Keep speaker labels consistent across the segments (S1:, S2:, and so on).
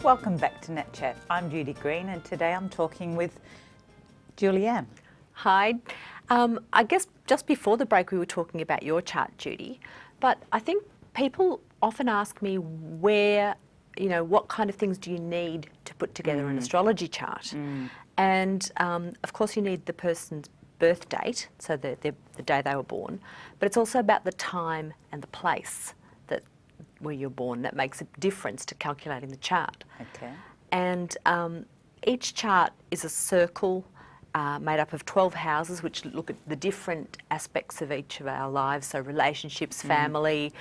S1: Welcome back to NATCHAT. I'm Judy Green and today I'm talking with Julianne.
S2: Hi. I guess just before the break we were talking about your chart, Judy, but I think people often ask me what kind of things do you need to put together an astrology chart? And of course you need the person's birth date, so the day they were born, but it's also about the time and the place where you're born. That makes a difference to calculating the chart.
S1: Okay.
S2: And each chart is a circle made up of 12 houses which look at the different aspects of each of our lives, so relationships, family,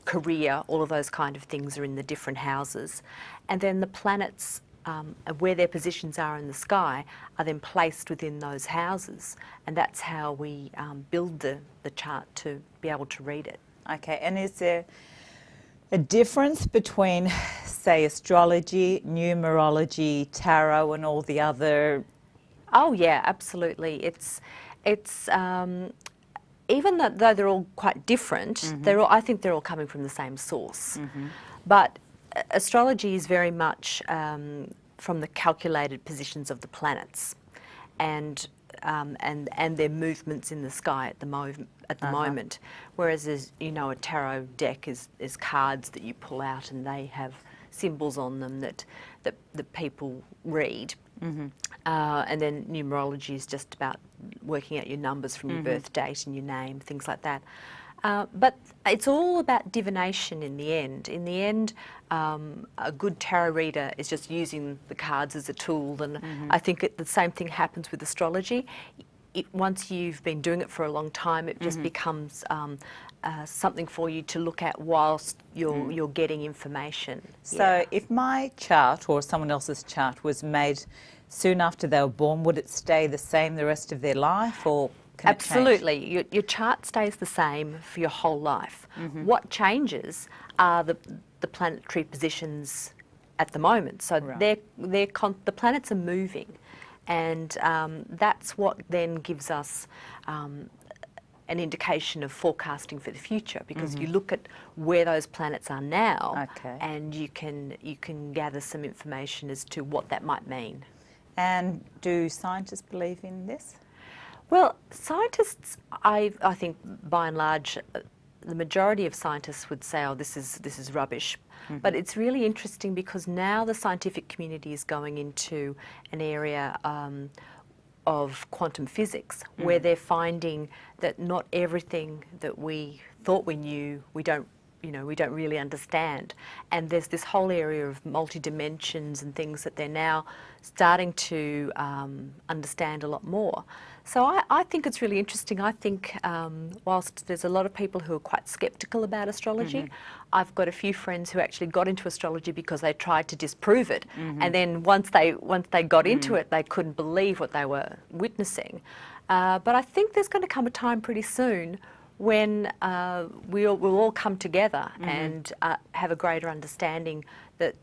S2: career, all of those kind of things are in the different houses. And then the planets, where their positions are in the sky, are then placed within those houses, and that's how we build the chart to be able to read it.
S1: Okay, and is there a difference between, say, astrology, numerology, tarot and all the other?
S2: Oh yeah, absolutely. It's even though they're all quite different, I think they're all coming from the same source. But astrology is very much from the calculated positions of the planets and their movements in the sky at the moment. Whereas, as you know, a tarot deck is cards that you pull out and they have symbols on them that people read. And then numerology is just about working out your numbers from your birth date and your name, things like that. But it's all about divination in the end. In the end, a good tarot reader is just using the cards as a tool, and I think the same thing happens with astrology. Once you've been doing it for a long time, it just becomes something for you to look at whilst you're getting information.
S1: So if my chart or someone else's chart was made soon after they were born, would it stay the same the rest of their life, or can it change?
S2: Absolutely. Your chart stays the same for your whole life. What changes are the planetary positions at the moment. So the planets are moving, and that's what then gives us an indication of forecasting for the future, because you look at where those planets are now, and you can gather some information as to what that might mean.
S1: And do scientists believe in this?
S2: Well, scientists, I think by and large, the majority of scientists would say, oh, this is rubbish. But it's really interesting because now the scientific community is going into an area of quantum physics, where they're finding that not everything that we thought we knew, we don't really understand. And there's this whole area of multi-dimensions and things that they're now starting to understand a lot more. So I think it's really interesting. I think whilst there's a lot of people who are quite sceptical about astrology, I've got a few friends who actually got into astrology because they tried to disprove it. And then once they got into it, they couldn't believe what they were witnessing. But I think there's going to come a time pretty soon when we'll all come together and have a greater understanding that,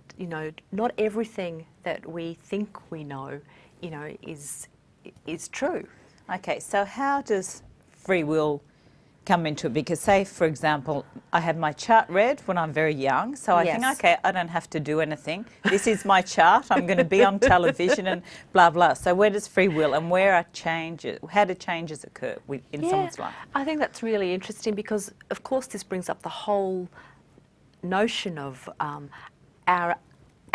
S2: not everything that we think we know, is true.
S1: Okay, so how does free will come into it? Because say, for example, I had my chart read when I'm very young, so I think, okay, I don't have to do anything. This is my chart, I'm going to be on television and blah, blah. So where does free will and where are changes, how do changes occur in someone's life?
S2: I think that's really interesting because, of course, this brings up the whole notion of are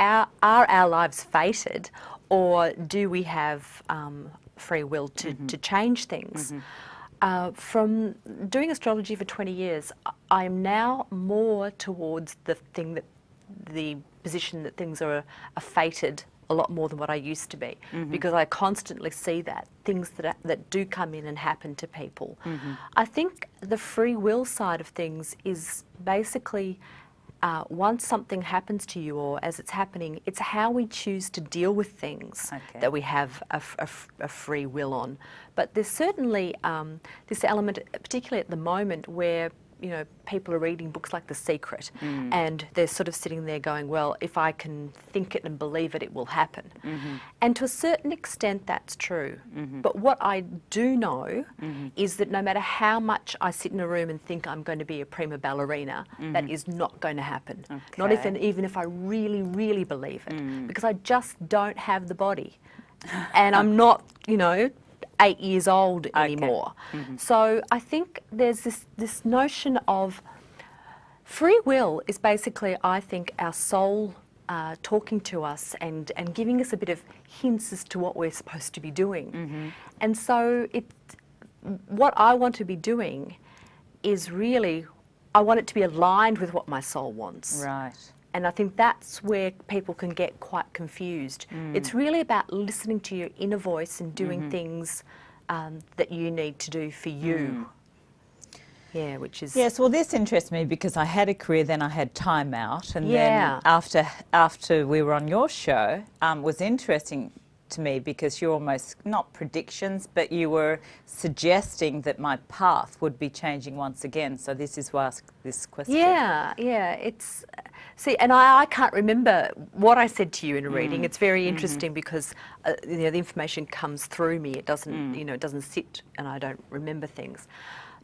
S2: our lives fated, or do we have free will to change things? From doing astrology for 20 years, I'm now more towards the position that things are fated a lot more than what I used to be, because I constantly see things that do come in and happen to people. I think the free will side of things is basically once something happens to you or as it's happening, it's how we choose to deal with things that we have a free will on. But there's certainly this element, particularly at the moment, where you know, people are reading books like The Secret, and they're sort of sitting there going, well, if I can think it and believe it, it will happen. And to a certain extent, that's true. But what I do know is that no matter how much I sit in a room and think I'm going to be a prima ballerina, that is not going to happen. Not even if I really, really believe it, because I just don't have the body. And I'm not, you know, 8 years old anymore. So I think there's this notion of free will is basically, I think, our soul talking to us and giving us a bit of hints as to what we're supposed to be doing. And so what I want to be doing is really, I want it to be aligned with what my soul wants.
S1: Right.
S2: And I think that's where people can get quite confused. It's really about listening to your inner voice and doing things that you need to do for you. Yeah, which is...
S1: Yes, well, this interests me because I had a career, then I had time out, and then after we were on your show, was interesting to me because you're almost, not predictions, but you were suggesting that my path would be changing once again. So this is why I asked this question.
S2: Yeah, it's... See, and I can't remember what I said to you in a reading. It's very interesting because you know, the information comes through me. It doesn't, you know, it doesn't sit, and I don't remember things.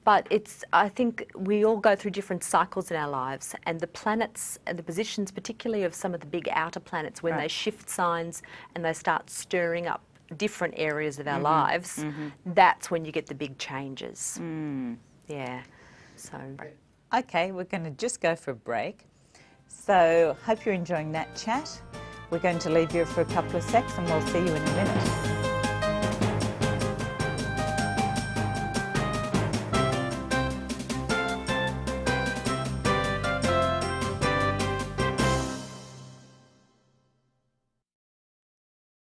S2: But I think we all go through different cycles in our lives, and the planets and the positions, particularly of some of the big outer planets, when they shift signs and they start stirring up different areas of our lives, that's when you get the big changes. Yeah. So.
S1: Okay, we're going to just go for a break. So, hope you're enjoying NATCHAT. We're going to leave you for a couple of secs and we'll see you in a minute.